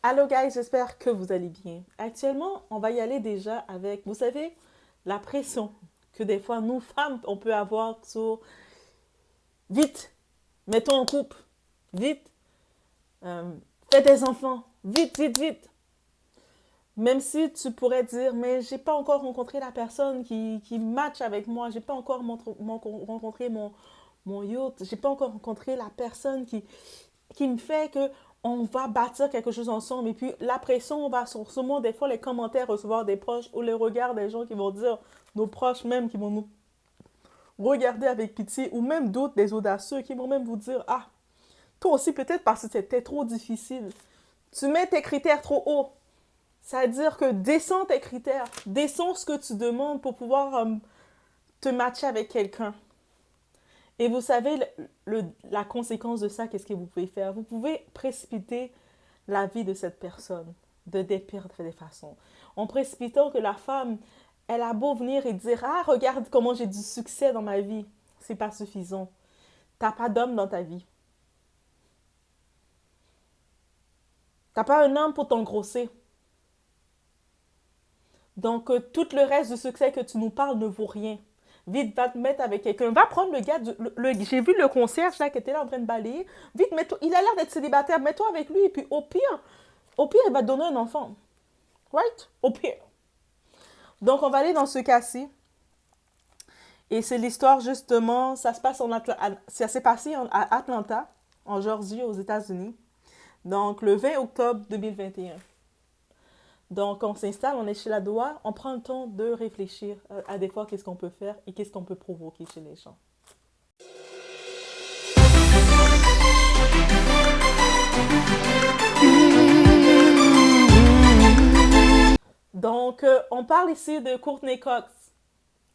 Allô guys, j'espère que vous allez bien. Actuellement, on va y aller déjà avec, vous savez, la pression que des fois nous femmes, on peut avoir sur vite, mets-toi en couple, vite, euh, fais des enfants, vite, vite, vite. Même si tu pourrais dire, mais j'ai pas encore rencontré la personne qui match avec moi, j'ai pas encore rencontré mon yacht, j'ai pas encore rencontré la personne qui me fait que on va bâtir quelque chose ensemble. Et puis la pression, on va sur ce monde, des fois les commentaires recevoir des proches ou les regards des gens qui vont dire, nos proches même, qui vont nous regarder avec pitié, ou même d'autres, des audacieux, qui vont même vous dire, ah, toi aussi peut-être parce que c'était trop difficile. Tu mets tes critères trop haut. C'est-à-dire que descends tes critères, descends ce que tu demandes pour pouvoir te matcher avec quelqu'un. Et vous savez, la conséquence de ça, qu'est-ce que vous pouvez faire? Vous pouvez précipiter la vie de cette personne de des pires des façons. En précipitant que la femme, elle a beau venir et dire, ah, regarde comment j'ai du succès dans ma vie. C'est pas suffisant. T'as pas d'homme dans ta vie. T'as pas un homme pour t'engrosser. Donc, tout le reste du succès que tu nous parles ne vaut rien. Vite, va te mettre avec quelqu'un. Va prendre le gars. J'ai vu le concierge là qui était là en train de balayer. Vite, mets-toi. Il a l'air d'être célibataire. Mets-toi avec lui. Et puis, au pire, il va te donner un enfant. Right? Au pire. Donc, on va aller dans ce cas-ci. Et c'est l'histoire justement, ça se passe ça s'est passé à Atlanta, en Georgie, aux États-Unis. Donc, le 20 octobre 2021. Donc, on s'installe, on est chez la doigt, on prend le temps de réfléchir à des fois qu'est-ce qu'on peut faire et qu'est-ce qu'on peut provoquer chez les gens. Donc, on parle ici de Courtney Cox.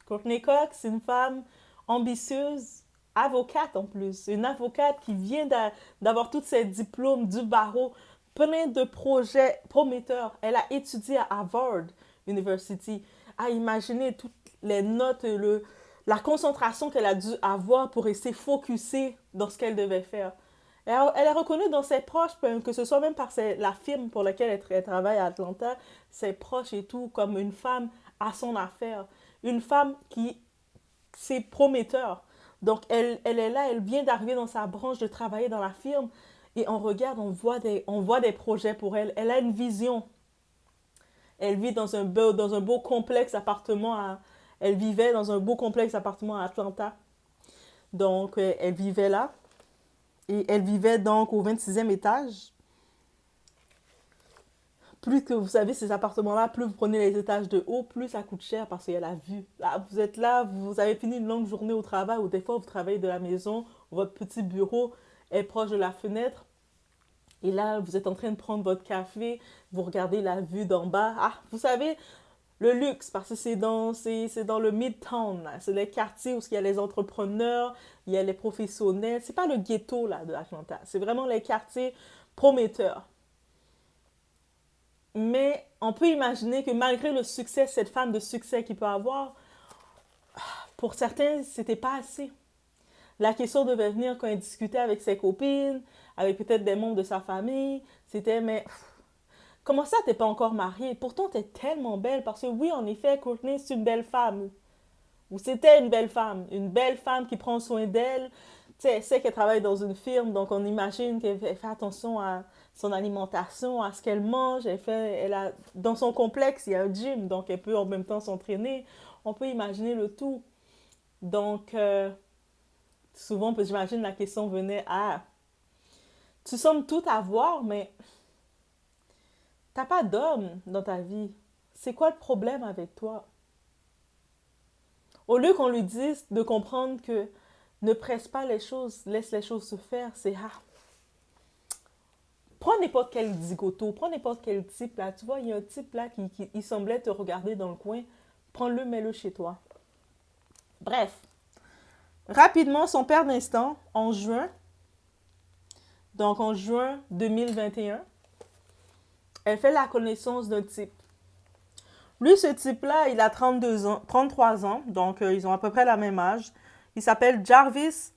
Courtney Cox, c'est une femme ambitieuse, avocate en plus. Une avocate qui vient d'avoir tous ses diplômes du barreau, plein de projets prometteurs. Elle a étudié à Harvard University. À imaginer toutes les notes, la concentration qu'elle a dû avoir pour rester focusée dans ce qu'elle devait faire. Elle est reconnue dans ses proches, que ce soit même par la firme pour laquelle elle travaille à Atlanta, ses proches et tout, comme une femme à son affaire. Une femme qui, c'est prometteur. Donc, elle est là, elle vient d'arriver dans sa branche, de travailler dans la firme, et on regarde, on voit des projets pour elle. Elle a une vision. Elle vit dans un beau complexe appartement elle vivait dans un beau complexe appartement à Atlanta. Donc, elle vivait là. Et elle vivait donc au 26e étage. Plus que vous savez ces appartements-là, plus vous prenez les étages de haut, plus ça coûte cher parce qu'il y a la vue. Là, vous êtes là, vous avez fini une longue journée au travail ou des fois vous travaillez de la maison, votre petit bureau est proche de la fenêtre et là vous êtes en train de prendre votre café, vous regardez la vue d'en bas. Ah, vous savez, le luxe parce que c'est dans le Midtown, là. C'est les quartiers où il y a les entrepreneurs, il y a les professionnels. C'est pas le ghetto là de Atlanta, c'est vraiment les quartiers prometteurs. Mais on peut imaginer que malgré le succès, cette femme de succès qu'il peut avoir, pour certains, c'était pas assez. La question devait venir quand elle discutait avec ses copines, avec peut-être des membres de sa famille. C'était, mais comment ça, t'es pas encore mariée? Pourtant, t'es tellement belle. Parce que oui, en effet, Courtney, c'est une belle femme. Ou c'était une belle femme. Une belle femme qui prend soin d'elle. Tu sais, elle sait qu'elle travaille dans une firme, donc on imagine qu'elle fait attention à son alimentation, à ce qu'elle mange. Dans son complexe, il y a un gym, donc elle peut en même temps s'entraîner. On peut imaginer le tout. Donc, souvent, j'imagine la question venait, ah, tu sembles tout avoir, mais t'as pas d'homme dans ta vie. C'est quoi le problème avec toi? Au lieu qu'on lui dise de comprendre que ne presse pas les choses, laisse les choses se faire, c'est ah, prends n'importe quel zigoto, prends n'importe quel type là. Tu vois, il y a un type là qui il semblait te regarder dans le coin. Prends-le, mets-le chez toi. Bref, rapidement, son père d'instant, en juin, donc en juin 2021, elle fait la connaissance d'un type. Lui, ce type-là, il a 32 ans, 33 ans, donc ils ont à peu près la même âge. Il s'appelle Jarvis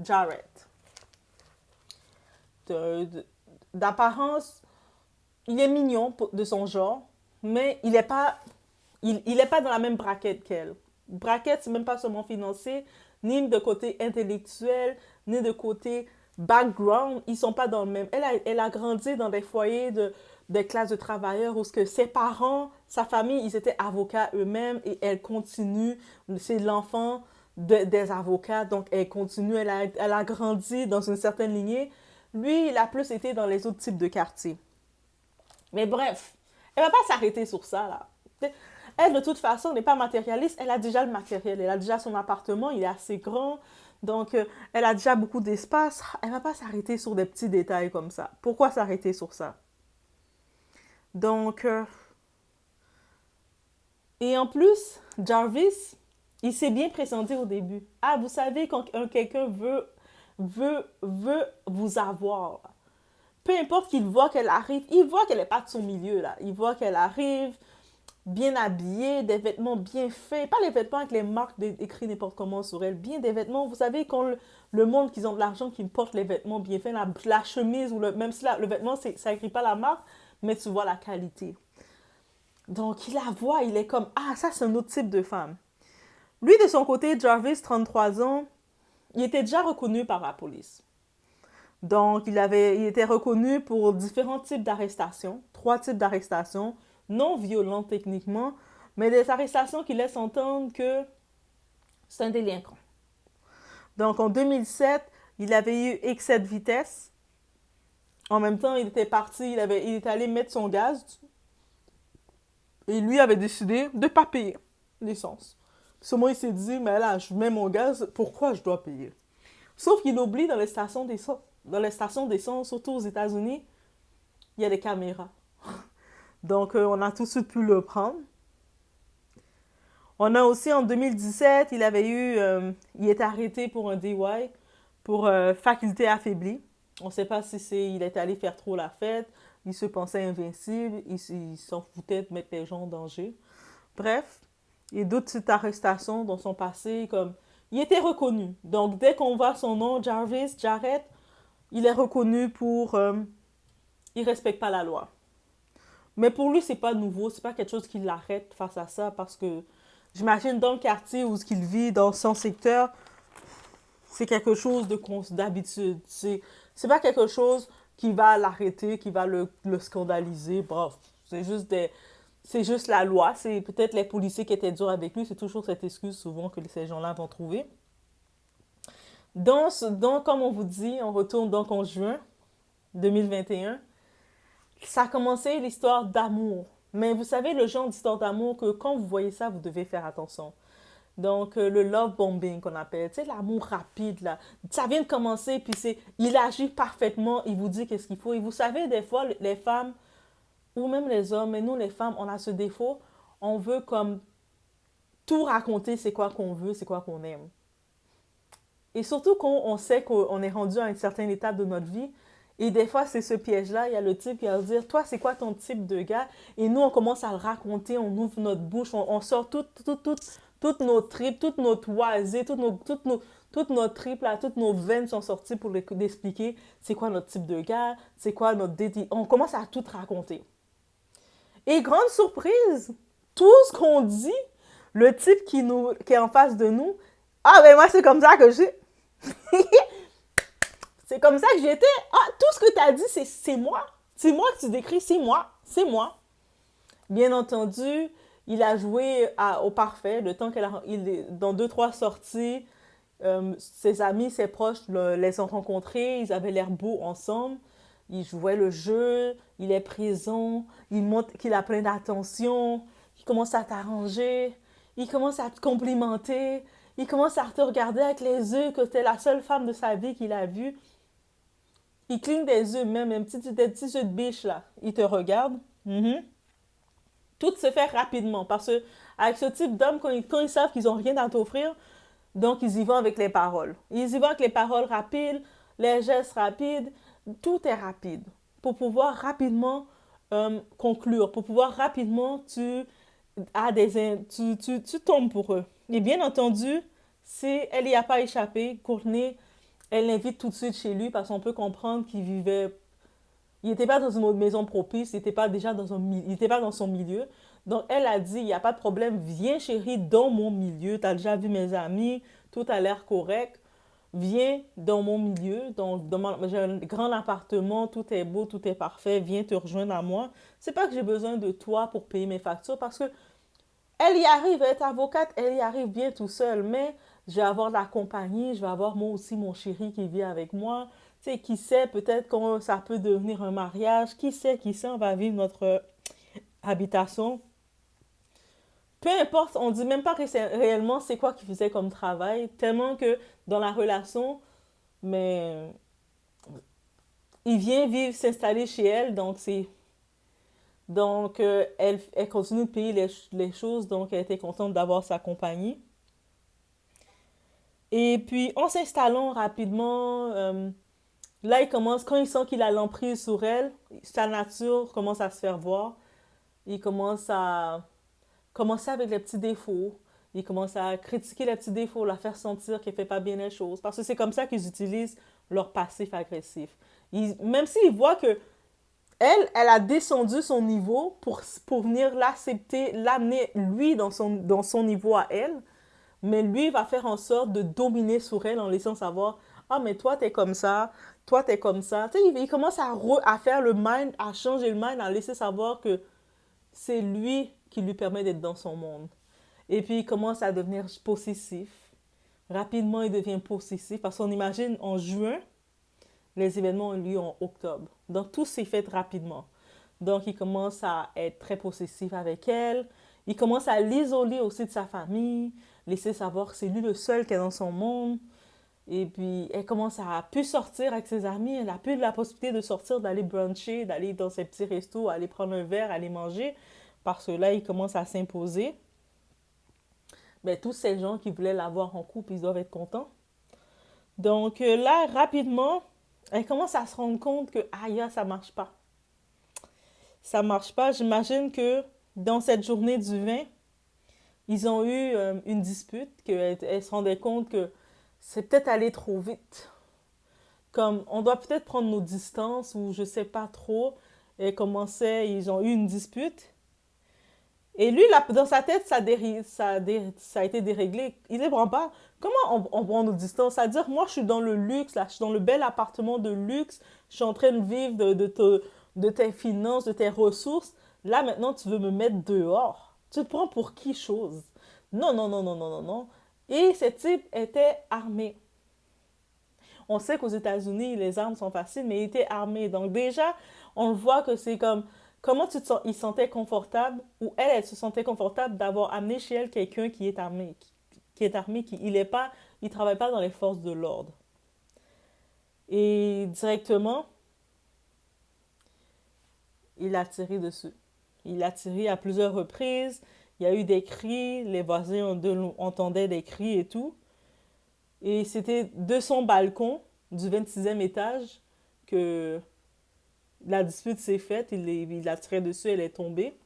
Jarrett. D'apparence, il est mignon de son genre, mais il est pas dans la même braquette qu'elle. Braquette, c'est même pas seulement financier, ni de côté intellectuel, ni de côté background. Ils sont pas dans le même. Elle a grandi dans des foyers des classes de travailleurs où ce que ses parents, sa famille, ils étaient avocats eux-mêmes et elle continue. C'est l'enfant des avocats, donc elle continue. Elle a grandi dans une certaine lignée. Lui, il a plus été dans les autres types de quartiers. Mais bref, elle va pas s'arrêter sur ça, là. Elle, de toute façon, n'est pas matérialiste. Elle a déjà le matériel. Elle a déjà son appartement. Il est assez grand. Donc, elle a déjà beaucoup d'espace. Elle va pas s'arrêter sur des petits détails comme ça. Pourquoi s'arrêter sur ça? Donc, et en plus, Jarvis, il s'est bien présenté au début. Ah, vous savez, quand quelqu'un veut vous avoir, peu importe qu'il voit qu'elle arrive, il voit qu'elle n'est pas de son milieu, là. Il voit qu'elle arrive bien habillée, des vêtements bien faits. Pas les vêtements avec les marques écrites n'importe comment sur elle. Bien des vêtements, vous savez, quand le monde qui ont de l'argent, qui porte les vêtements bien faits, la chemise, ou même si le vêtement, ça écrit pas la marque, mais tu vois la qualité. Donc, il la voit, il est comme, ah, ça, c'est un autre type de femme. Lui, de son côté, Jarvis, 33 ans, il était déjà reconnu par la police. Donc, il était reconnu pour différents types d'arrestations, 3 types d'arrestations, non violentes techniquement, mais des arrestations qui laissent entendre que c'est un délinquant. Donc, en 2007, il avait eu excès de vitesse. En même temps, il était parti, il était allé mettre son gaz et lui avait décidé de ne pas payer l'essence. Seulement, il s'est dit, mais là, je mets mon gaz, pourquoi je dois payer? Sauf qu'il oublie dans les stations d'essence, surtout aux États-Unis, il y a des caméras. Donc, on a tout de suite pu le prendre. On a aussi en 2017, il est arrêté pour un DUI, pour faculté affaiblie. On ne sait pas si il est allé faire trop la fête, il se pensait invincible, il s'en foutait de mettre les gens en danger. Bref, il y a d'autres petites arrestations dans son passé, comme il était reconnu. Donc, dès qu'on voit son nom, Jared, il est reconnu pour... il respecte pas la loi. Mais pour lui, c'est pas nouveau, c'est pas quelque chose qui l'arrête face à ça, parce que j'imagine dans le quartier où il vit, dans son secteur, c'est quelque chose d'habitude. C'est pas quelque chose qui va l'arrêter, qui va le scandaliser. Bref, c'est juste la loi. C'est peut-être les policiers qui étaient durs avec lui. C'est toujours cette excuse souvent que ces gens-là vont trouver. Donc, comme on vous dit, on retourne donc en juin 2021. Ça a commencé l'histoire d'amour. Mais vous savez, le genre d'histoire d'amour que quand vous voyez ça, vous devez faire attention. Donc, le love bombing qu'on appelle, tu sais, l'amour rapide, là. Ça vient de commencer, puis il agit parfaitement, il vous dit qu'est-ce qu'il faut. Et vous savez, des fois, les femmes, ou même les hommes, mais nous, les femmes, on a ce défaut, on veut comme tout raconter, c'est quoi qu'on veut, c'est quoi qu'on aime. Et surtout quand on sait qu'on est rendu à une certaine étape de notre vie, et des fois, c'est ce piège-là, il y a le type qui va dire, toi, c'est quoi ton type de gars? Et nous, on commence à le raconter, on ouvre notre bouche, on sort toutes nos tripes, toutes nos toisées, toutes nos tripes, là, toutes nos veines sont sorties pour l'expliquer c'est quoi notre type de gars, c'est quoi notre dédit. On commence à tout raconter. Et grande surprise, tout ce qu'on dit, le type qui est en face de nous, ah ben moi c'est comme ça que j'ai. C'est comme ça que j'étais. Ah, tout ce que tu as dit, c'est moi. C'est moi que tu décris, c'est moi. C'est moi. Bien entendu, il a joué au parfait. Le temps dans 2-3 sorties, ses amis, ses proches les ont rencontrés. Ils avaient l'air beaux ensemble. Il jouait le jeu. Il est présent. Il montre qu'il a plein d'attention. Il commence à t'arranger. Il commence à te complimenter. Il commence à te regarder avec les yeux que t'es la seule femme de sa vie qu'il a vue. Il cligne des yeux, même des petits yeux de biche, là. Il te regarde. Mm-hmm. Tout se fait rapidement. Parce que avec ce type d'homme, quand ils savent qu'ils n'ont rien à t'offrir, donc ils y vont avec les paroles. Ils y vont avec les paroles rapides, les gestes rapides. Tout est rapide. Pour pouvoir rapidement conclure. Pour pouvoir rapidement, tu tombes pour eux. Et bien entendu, si elle n'y a pas échappé, Courtney, elle l'invite tout de suite chez lui parce qu'on peut comprendre qu'il vivait Il n'était pas dans une maison propice, il n'était pas déjà il était pas dans son milieu. Donc, elle a dit, il n'y a pas de problème, viens chérie dans mon milieu, tu as déjà vu mes amis, tout a l'air correct. Viens dans mon milieu, j'ai un grand appartement, tout est beau, tout est parfait, viens te rejoindre à moi. C'est pas que j'ai besoin de toi pour payer mes factures parce que elle y arrive, elle est avocate, elle y arrive bien tout seul, mais je vais avoir de la compagnie, je vais avoir moi aussi mon chéri qui vit avec moi. Tu sais, qui sait, peut-être que ça peut devenir un mariage, qui sait, on va vivre notre habitation. Peu importe, on dit même pas que c'est réellement c'est quoi qu'il faisait comme travail, tellement que dans la relation, mais il vient vivre, s'installer chez elle, elle continue de payer les choses, donc elle était contente d'avoir sa compagnie. Et puis, en s'installant rapidement, là, quand il sent qu'il a l'emprise sur elle, sa nature commence à se faire voir. Il commence à commencer avec les petits défauts. Il commence à critiquer les petits défauts, la faire sentir qu'elle ne fait pas bien les choses. Parce que c'est comme ça qu'ils utilisent leur passif agressif. Même s'ils voient que elle a descendu son niveau pour venir l'accepter, l'amener lui dans son niveau à elle, mais lui va faire en sorte de dominer sur elle en laissant savoir, ah, mais toi, t'es comme ça, toi, t'es comme ça. Tu sais, il commence à faire le mind, à changer le mind, à laisser savoir que c'est lui qui lui permet d'être dans son monde. Et puis, il commence à devenir possessif. Rapidement, il devient possessif parce qu'on imagine en juin, les événements ont lieu en octobre. Donc, tout s'est fait rapidement. Donc, il commence à être très possessif avec elle. Il commence à l'isoler aussi de sa famille, laisser savoir que c'est lui le seul qui est dans son monde. Et puis, elle commence à plus sortir avec ses amis. Elle a plus de la possibilité de sortir, d'aller bruncher, d'aller dans ses petits restos, aller prendre un verre, aller manger. Parce que là, il commence à s'imposer. Mais tous ces gens qui voulaient l'avoir en couple, ils doivent être contents. Donc là, rapidement, elle commence à se rendre compte que, aïe, ça marche pas. Ça marche pas. J'imagine que dans cette journée du 20, ils ont eu une dispute, qu'elle se rendait compte que c'est peut-être allé trop vite. Comme, on doit peut-être prendre nos distances ou je sais pas trop. Et commençait, ils ont eu une dispute. Et lui, là, dans sa tête, ça a été déréglé. Il ne comprend pas. Comment on prend nos distances? C'est-à-dire, moi, je suis dans le luxe, là, je suis dans le bel appartement de luxe, je suis en train de vivre de tes finances, de tes ressources. Là, maintenant, tu veux me mettre dehors. Tu te prends pour qui chose? Non, non, non, non, non, non, non. Et ce type était armé. On sait qu'aux États-Unis, les armes sont faciles, mais il était armé. Donc déjà, on voit que c'est comme comment il se sentait confortable ou elle se sentait confortable d'avoir amené chez elle quelqu'un qui est armé, il travaille pas dans les forces de l'ordre. Et directement, il a tiré dessus. Il a tiré à plusieurs reprises. Il y a eu des cris, les voisins entendaient des cris et tout. Et c'était de son balcon, du 26e étage, que la dispute s'est faite. Il a tiré dessus, elle est tombée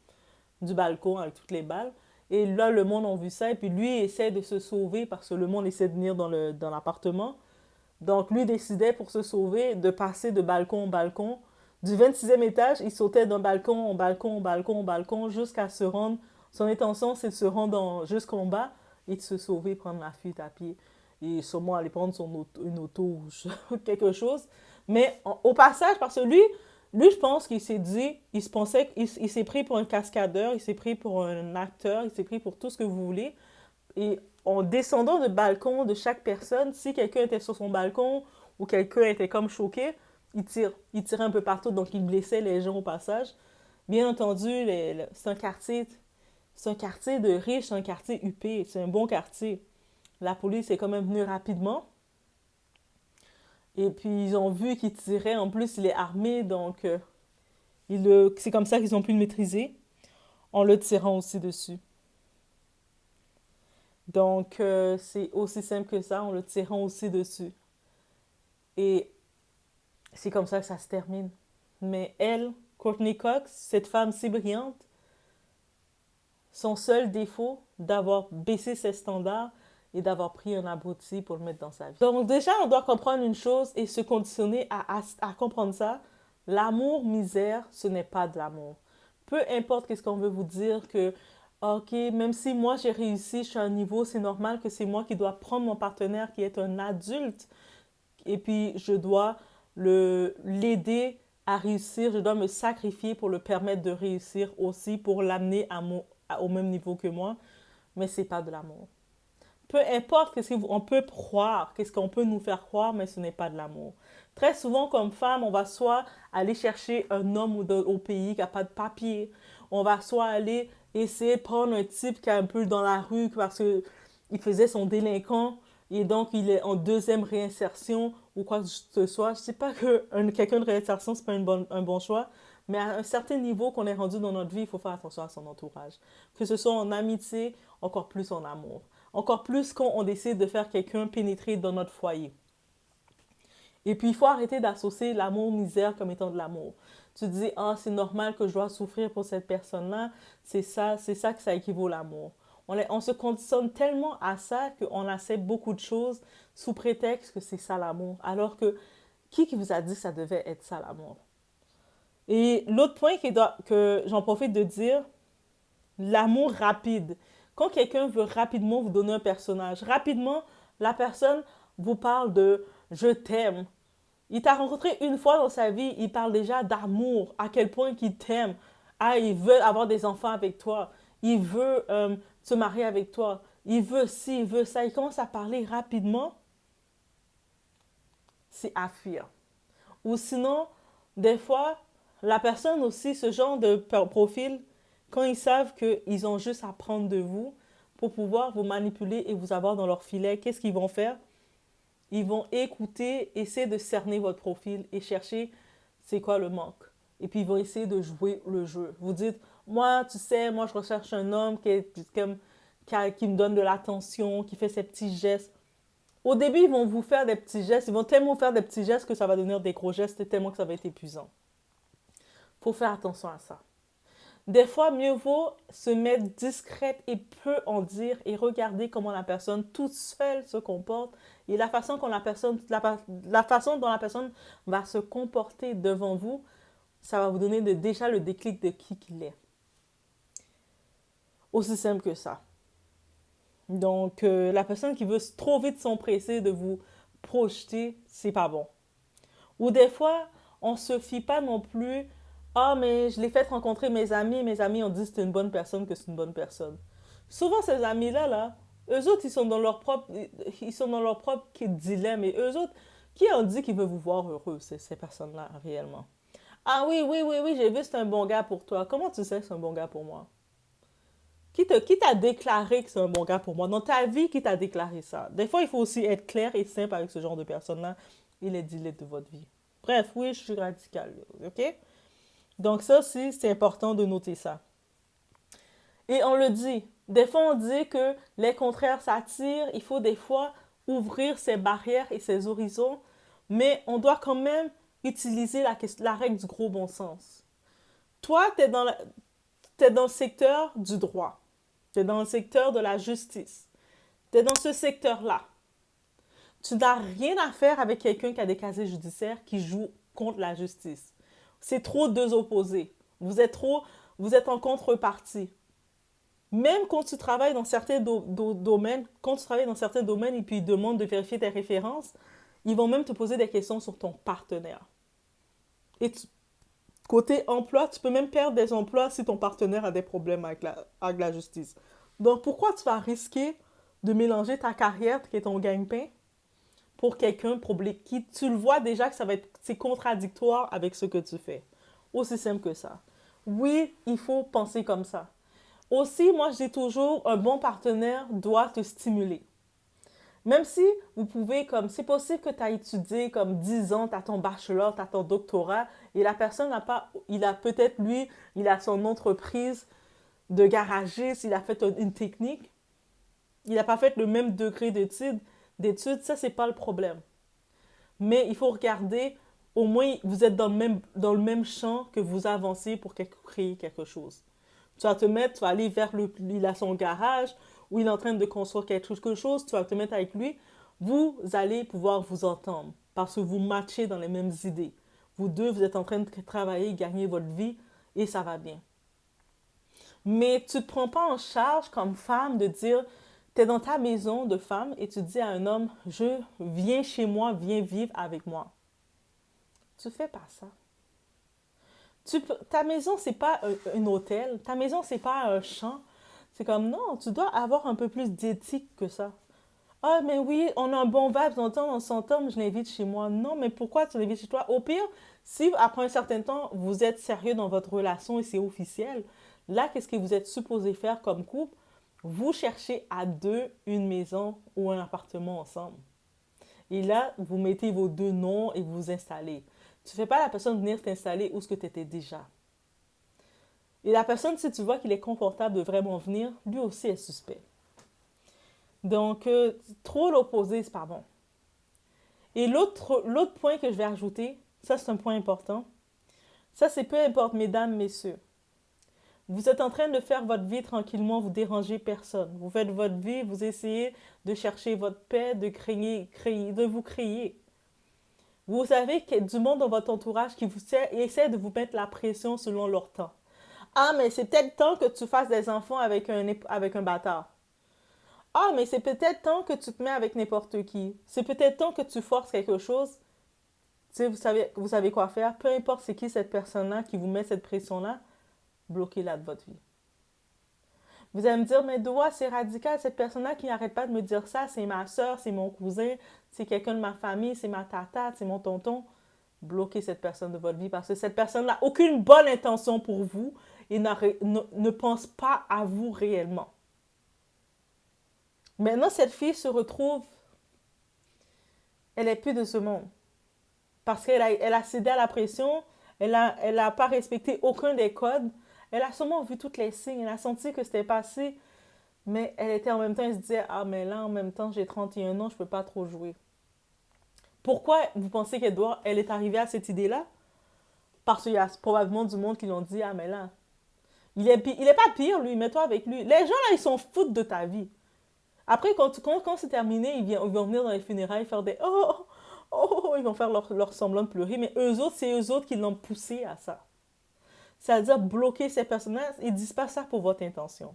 du balcon avec toutes les balles. Et là, le monde a vu ça. Et puis lui essaie de se sauver parce que le monde essaie de venir dans l'appartement. Donc lui décidait pour se sauver de passer de balcon en balcon. Du 26e étage, il sautait d'un balcon en balcon en balcon en balcon jusqu'à se rendre. Son intention, c'est de se rendre jusqu'en bas et de se sauver, prendre la fuite à pied. Et sûrement aller prendre une auto ou quelque chose. Mais au passage, parce que lui, je pense qu'il s'est dit, il s'est pris pour un cascadeur, il s'est pris pour un acteur, il s'est pris pour tout ce que vous voulez. Et en descendant de balcon de chaque personne, si quelqu'un était sur son balcon ou quelqu'un était comme choqué, il tire. Il tirait un peu partout, donc il blessait les gens au passage. Bien entendu, c'est un quartier de riches, c'est un quartier huppé, c'est un bon quartier. La police est quand même venue rapidement. Et puis ils ont vu qu'il tirait. En plus, il est armé, donc c'est comme ça qu'ils ont pu le maîtriser en le tirant aussi dessus. Donc, c'est aussi simple que ça, en le tirant aussi dessus. Et c'est comme ça que ça se termine. Mais elle, Courtney Cox, cette femme si brillante, son seul défaut, d'avoir baissé ses standards et d'avoir pris un abruti pour le mettre dans sa vie. Donc déjà, on doit comprendre une chose et se conditionner à comprendre ça. L'amour misère, ce n'est pas de l'amour. Peu importe qu'est-ce qu'on veut vous dire que, ok, même si moi j'ai réussi, je suis à un niveau, c'est normal que c'est moi qui dois prendre mon partenaire qui est un adulte et puis je dois l'aider à réussir, je dois me sacrifier pour le permettre de réussir aussi, pour l'amener au même niveau que moi, mais c'est pas de l'amour. Peu importe ce qu'on peut croire, qu'est-ce qu'on peut nous faire croire, mais ce n'est pas de l'amour. Très souvent, comme femme, on va soit aller chercher un homme au pays qui n'a pas de papier, on va soit aller essayer de prendre un type qui est un peu dans la rue parce qu'il faisait son délinquant et donc il est en deuxième réinsertion ou quoi que ce soit. Je ne sais pas que quelqu'un de réinsertion, ce n'est pas un bon choix, mais à un certain niveau qu'on est rendu dans notre vie, il faut faire attention à son entourage. Que ce soit en amitié, encore plus en amour. Encore plus quand on décide de faire quelqu'un pénétrer dans notre foyer. Et puis, il faut arrêter d'associer l'amour-misère comme étant de l'amour. Tu te dis, ah, c'est normal que je dois souffrir pour cette personne-là. C'est ça que ça équivaut l'amour. On se conditionne tellement à ça qu'on accepte beaucoup de choses sous prétexte que c'est ça l'amour. Alors que, qui vous a dit que ça devait être ça l'amour? Et l'autre point que j'en profite de dire, l'amour rapide. Quand quelqu'un veut rapidement vous donner un personnage, rapidement, la personne vous parle de je t'aime. Il t'a rencontré une fois dans sa vie, il parle déjà d'amour, à quel point il t'aime. Ah, il veut avoir des enfants avec toi. Il veut se marier avec toi. Il veut ci, il veut ça. Il commence à parler rapidement. C'est à fuir. Ou sinon, des fois, la personne aussi, ce genre de profil, quand ils savent qu'ils ont juste à prendre de vous pour pouvoir vous manipuler et vous avoir dans leur filet, qu'est-ce qu'ils vont faire? Ils vont écouter, essayer de cerner votre profil et chercher c'est quoi le manque. Et puis ils vont essayer de jouer le jeu. Vous dites, moi, tu sais, moi je recherche un homme qui me donne de l'attention, qui fait ses petits gestes. Au début, ils vont vous faire des petits gestes. Ils vont tellement faire des petits gestes que ça va devenir des gros gestes tellement que ça va être épuisant. Il faut faire attention à ça. Des fois, mieux vaut se mettre discrète et peu en dire et regarder comment la personne toute seule se comporte et la façon dont la personne va se comporter devant vous, ça va vous donner déjà le déclic de qui qu'il est. Aussi simple que ça. Donc, la personne qui veut trop vite s'empresser de vous projeter, c'est pas bon. Ou des fois, on se fie pas non plus. Ah, mais je l'ai fait rencontrer mes amis ont dit que c'est une bonne personne, que c'est une bonne personne. Souvent, ces amis-là, eux autres, ils sont dans leur propre dilemme. Et eux autres, qui ont dit qu'ils veulent vous voir heureux, ces personnes-là, réellement? Ah oui, oui, oui, oui, j'ai vu, c'est un bon gars pour toi. Comment tu sais que c'est un bon gars pour moi? Qui t'a déclaré que c'est un bon gars pour moi? Dans ta vie, qui t'a déclaré ça? Des fois, il faut aussi être clair et simple avec ce genre de personnes-là. Il est dilette de votre vie. Bref, oui, je suis radicale, ok? Donc ça aussi, c'est important de noter ça. Et on le dit. Des fois, on dit que les contraires s'attirent. Il faut des fois ouvrir ses barrières et ses horizons. Mais on doit quand même utiliser la règle du gros bon sens. Toi, t'es dans le secteur du droit. Tu es dans le secteur de la justice. Tu es dans ce secteur-là. Tu n'as rien à faire avec quelqu'un qui a des casiers judiciaires qui joue contre la justice. C'est trop deux opposés. Vous êtes en contrepartie. Même quand tu travailles dans certains domaines, et puis ils demandent de vérifier tes références, ils vont même te poser des questions sur ton partenaire. Et côté emploi, tu peux même perdre des emplois si ton partenaire a des problèmes avec la justice. Donc, pourquoi tu vas risquer de mélanger ta carrière, qui est ton gagne-pain, pour quelqu'un qui tu le vois déjà que c'est contradictoire avec ce que tu fais. Aussi simple que ça. Oui, il faut penser comme ça. Aussi, moi, je dis toujours, un bon partenaire doit te stimuler. Même si vous pouvez, c'est possible que tu as étudié comme 10 ans, tu as ton bachelor, tu as ton doctorat, et la personne n'a pas, il a son entreprise de garagiste, il a fait une technique, il n'a pas fait le même degré d'études, ça, c'est pas le problème. Mais il faut regarder, au moins, vous êtes dans le même champ que vous avancez pour créer quelque chose. Tu vas aller vers il a son garage, ou il est en train de construire quelque chose, tu vas te mettre avec lui, vous allez pouvoir vous entendre, parce que vous matchez dans les mêmes idées. Vous deux, vous êtes en train de travailler, gagner votre vie et ça va bien. Mais tu ne te prends pas en charge comme femme de dire, tu es dans ta maison de femme et tu dis à un homme, je viens chez moi, viens vivre avec moi. Tu fais pas ça. Ta maison, c'est pas un hôtel. Ta maison, c'est pas un champ. C'est comme, non, tu dois avoir un peu plus d'éthique que ça. Ah, mais oui, on a un bon vibe, on s'entend, je l'invite chez moi. Non, mais pourquoi tu l'invites chez toi? Au pire, si après un certain temps, vous êtes sérieux dans votre relation et c'est officiel, là, qu'est-ce que vous êtes supposé faire comme couple? Vous cherchez à deux une maison ou un appartement ensemble. Et là, vous mettez vos deux noms et vous vous installez. Tu ne fais pas la personne venir t'installer où ce que tu étais déjà. Et la personne, si tu vois qu'il est confortable de vraiment venir, lui aussi est suspect. Donc, trop l'opposé, c'est pas bon. Et l'autre point que je vais ajouter, ça c'est un point important, ça c'est peu importe, mesdames, messieurs. Vous êtes en train de faire votre vie tranquillement, vous dérangez personne. Vous faites votre vie, vous essayez de chercher votre paix, de vous créer. Vous savez qu'il y a du monde dans votre entourage qui essaie de vous mettre la pression selon leur temps. Ah, mais c'est peut-être temps que tu fasses des enfants avec un bâtard. Ah, mais c'est peut-être temps que tu te mets avec n'importe qui. C'est peut-être temps que tu forces quelque chose. Tu sais, vous savez quoi faire. Peu importe c'est qui cette personne-là qui vous met cette pression-là, bloquez-la de votre vie. Vous allez me dire, mais Doua, c'est radical, cette personne-là qui n'arrête pas de me dire ça, c'est ma soeur, c'est mon cousin, c'est quelqu'un de ma famille, c'est ma tata, c'est mon tonton. Bloquez cette personne de votre vie parce que cette personne n'a aucune bonne intention pour vous et ne pense pas à vous réellement. Maintenant, cette fille se retrouve, elle est plus de ce monde. Parce qu'elle a cédé à la pression, elle n'a pas respecté aucun des codes, elle a sûrement vu tous les signes, elle a senti que c'était passé, mais elle était en même temps, elle se disait, ah mais là en même temps j'ai 31 ans, je ne peux pas trop jouer. Pourquoi vous pensez elle est arrivée à cette idée-là? Parce qu'il y a probablement du monde qui l'ont dit, ah mais là, il est pas pire lui, mets-toi avec lui. Les gens là, ils s'en foutent de ta vie. Après, quand c'est terminé, ils vont venir dans les funérailles faire des ils vont faire leur semblant de pleurer, mais c'est eux autres qui l'ont poussé à ça. C'est-à-dire bloquer ces personnages, ils ne disent pas ça pour votre intention.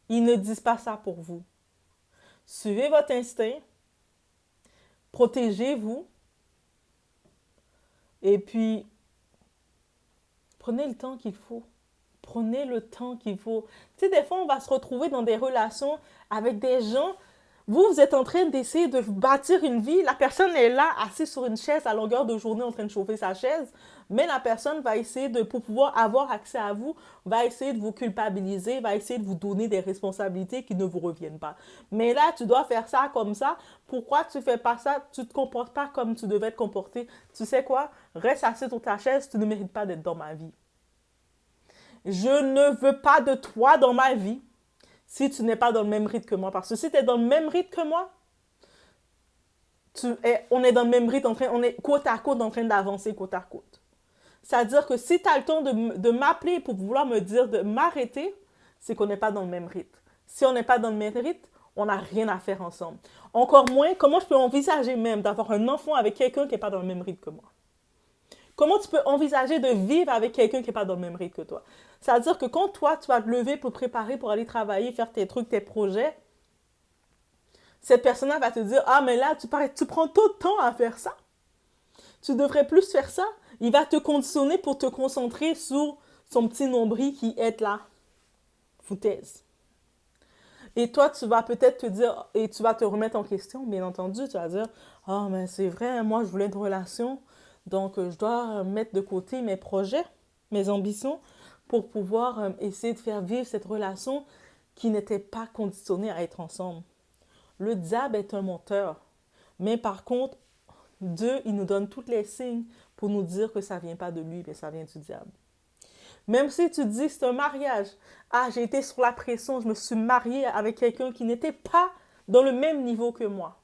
Ils ne disent pas ça pour vous. Suivez votre instinct, protégez-vous, et puis prenez le temps qu'il faut. Prenez le temps qu'il faut. Tu sais, des fois, on va se retrouver dans des relations avec des gens. Vous êtes en train d'essayer de bâtir une vie. La personne est là, assise sur une chaise à longueur de journée en train de chauffer sa chaise. Mais la personne va essayer pour pouvoir avoir accès à vous, va essayer de vous culpabiliser, va essayer de vous donner des responsabilités qui ne vous reviennent pas. Mais là, tu dois faire ça comme ça. Pourquoi tu fais pas ça? Tu te comportes pas comme tu devais te comporter. Tu sais quoi? Reste assis sur ta chaise, tu ne mérites pas d'être dans ma vie. Je ne veux pas de toi dans ma vie si tu n'es pas dans le même rythme que moi. Parce que si tu es dans le même rythme que moi, on est dans le même rythme, on est côte à côte en train d'avancer côte à côte. C'est-à-dire que si tu as le temps de m'appeler pour vouloir me dire de m'arrêter, c'est qu'on n'est pas dans le même rythme. Si on n'est pas dans le même rythme, on n'a rien à faire ensemble. Encore moins, comment je peux envisager même d'avoir un enfant avec quelqu'un qui n'est pas dans le même rythme que moi? Comment tu peux envisager de vivre avec quelqu'un qui n'est pas dans le même rythme que toi? C'est-à-dire que quand toi, tu vas te lever pour préparer, pour aller travailler, faire tes trucs, tes projets, cette personne-là va te dire, ah, mais là, tu prends tout le temps à faire ça. Tu devrais plus faire ça. Il va te conditionner pour te concentrer sur son petit nombril qui est là. Foutaise. Et toi, tu vas peut-être te dire, et tu vas te remettre en question, bien entendu, tu vas dire, ah, mais c'est vrai, moi, je voulais une relation, donc je dois mettre de côté mes projets, mes ambitions, pour pouvoir essayer de faire vivre cette relation qui n'était pas conditionnée à être ensemble. Le diable est un menteur, mais par contre, Dieu, il nous donne tous les signes pour nous dire que ça ne vient pas de lui, mais ça vient du diable. Même si tu dis c'est un mariage, ah, j'ai été sous la pression, je me suis mariée avec quelqu'un qui n'était pas dans le même niveau que moi.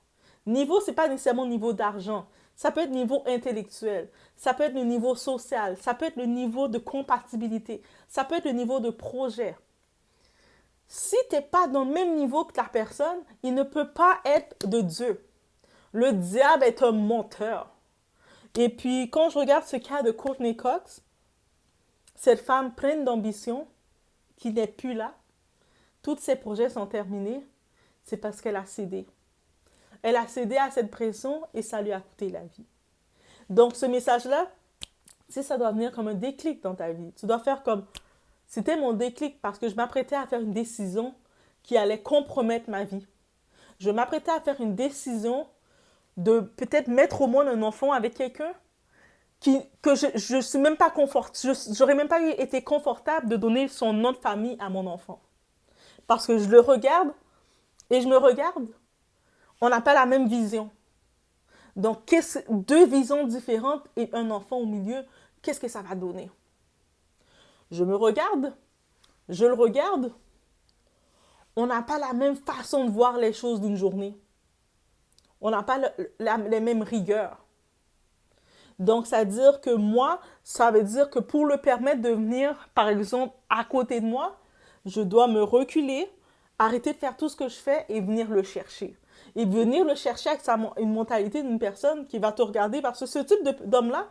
Niveau, c'est pas nécessairement niveau d'argent. Ça peut être niveau intellectuel, ça peut être le niveau social, ça peut être le niveau de compatibilité, ça peut être le niveau de projet. Si tu n'es pas dans le même niveau que la personne, il ne peut pas être de Dieu. Le diable est un menteur. Et puis, quand je regarde ce cas de Courtney Cox, cette femme pleine d'ambition, qui n'est plus là, tous ses projets sont terminés, c'est parce qu'elle a cédé. Elle a cédé à cette pression et ça lui a coûté la vie. Donc, ce message-là, si ça doit venir comme un déclic dans ta vie, tu dois faire comme, c'était mon déclic parce que je m'apprêtais à faire une décision qui allait compromettre ma vie. Je m'apprêtais à faire une décision de peut-être mettre au monde un enfant avec quelqu'un que je suis même pas confortable, j'aurais même pas été confortable de donner son nom de famille à mon enfant. Parce que je le regarde et je me regarde, on n'a pas la même vision. Donc, deux visions différentes et un enfant au milieu, qu'est-ce que ça va donner? Je me regarde, je le regarde, on n'a pas la même façon de voir les choses d'une journée. On n'a pas les mêmes rigueurs. Donc, ça veut dire que moi, ça veut dire que pour le permettre de venir, par exemple, à côté de moi, je dois me reculer, arrêter de faire tout ce que je fais et venir le chercher. Et venir le chercher avec une mentalité d'une personne qui va te regarder, parce que ce type d'homme-là,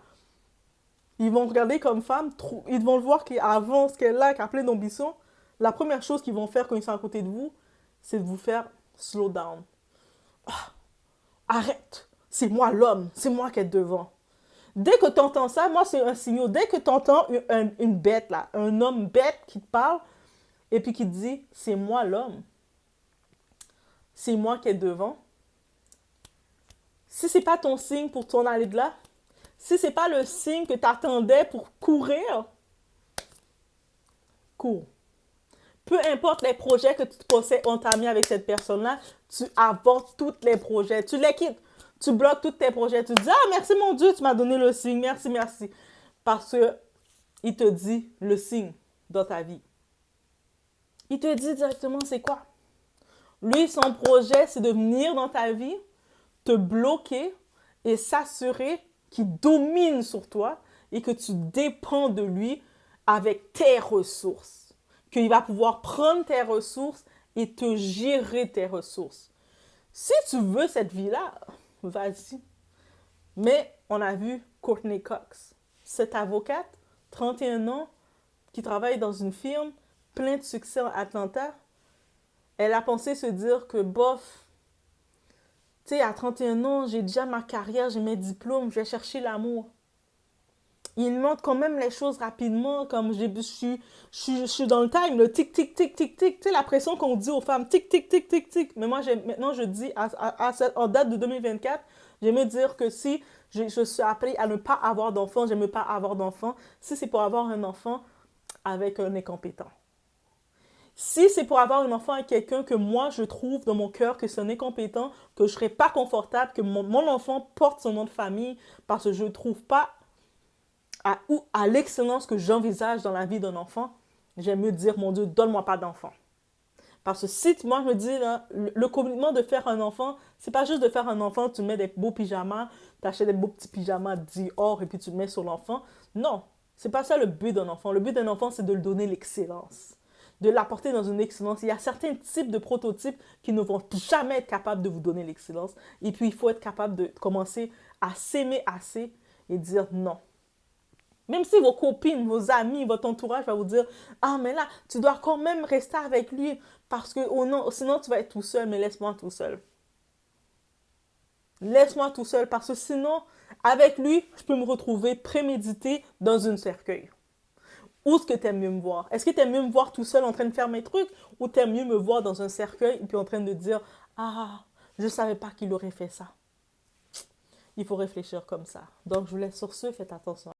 ils vont regarder comme femme, ils vont le voir qu'avant ce qu'elle a, qu'elle a plein d'ambition. La première chose qu'ils vont faire quand ils sont à côté de vous, c'est de vous faire slow down. Ah, arrête, c'est moi l'homme, c'est moi qui est devant. Dès que tu entends ça, moi c'est un signal. Dès que tu entends une bête là, un homme bête qui te parle et puis qui te dit c'est moi l'homme, c'est moi qui est devant. Si c'est pas ton signe pour t'en aller de là, si c'est pas le signe que tu attendais pour courir, cours. Peu importe les projets que tu pensais entamer avec cette personne-là, tu avortes tous les projets, tu les quittes. Tu bloques tous tes projets. Tu dis, ah, merci mon Dieu, tu m'as donné le signe. Merci, merci. Parce que il te dit le signe dans ta vie. Il te dit directement c'est quoi. Lui, son projet, c'est de venir dans ta vie, te bloquer et s'assurer qu'il domine sur toi et que tu dépends de lui avec tes ressources. Qu'il va pouvoir prendre tes ressources et te gérer tes ressources. Si tu veux cette vie-là, vas-y. Mais on a vu Courtney Cox, cette avocate, 31 ans, qui travaille dans une firme, plein de succès à Atlanta. Elle a pensé se dire que, bof, tu sais, à 31 ans, j'ai déjà ma carrière, j'ai mes diplômes, je vais chercher l'amour. Il montre quand même les choses rapidement, comme je suis dans le time, le tic, tic, tic, tic, tic. Tu sais, la pression qu'on dit aux femmes, tic, tic, tic, tic, tic. Mais moi, maintenant, je dis, en date de 2024, j'aime dire que si je suis appelée à ne pas avoir d'enfant, j'aime pas avoir d'enfant, si c'est pour avoir un enfant avec un incompétent. Si c'est pour avoir un enfant avec quelqu'un que moi, je trouve dans mon cœur que c'est un incompétent, que je ne serais pas confortable, que mon enfant porte son nom de famille parce que je ne trouve pas à l'excellence que j'envisage dans la vie d'un enfant, j'aime mieux dire, mon Dieu, donne-moi pas d'enfant. Parce que si moi je me dis, là, le commitment de faire un enfant, c'est pas juste de faire un enfant, tu mets des beaux pyjamas, tu achètes des beaux petits pyjamas Dior et puis tu mets sur l'enfant. Non, c'est pas ça le but d'un enfant. Le but d'un enfant, c'est de lui donner l'excellence, de l'apporter dans une excellence. Il y a certains types de prototypes qui ne vont jamais être capables de vous donner l'excellence. Et puis, il faut être capable de commencer à s'aimer assez et dire non. Même si vos copines, vos amis, votre entourage va vous dire « Ah, mais là, tu dois quand même rester avec lui parce que oh non, sinon tu vas être tout seul, mais laisse-moi tout seul. Laisse-moi tout seul parce que sinon, avec lui, je peux me retrouver prémédité dans une cercueil. Où est-ce que tu aimes mieux me voir? Est-ce que tu aimes mieux me voir tout seul en train de faire mes trucs ou tu aimes mieux me voir dans un cercueil et puis en train de dire « Ah, je ne savais pas qu'il aurait fait ça. » Il faut réfléchir comme ça. Donc, je vous laisse sur ce, faites attention.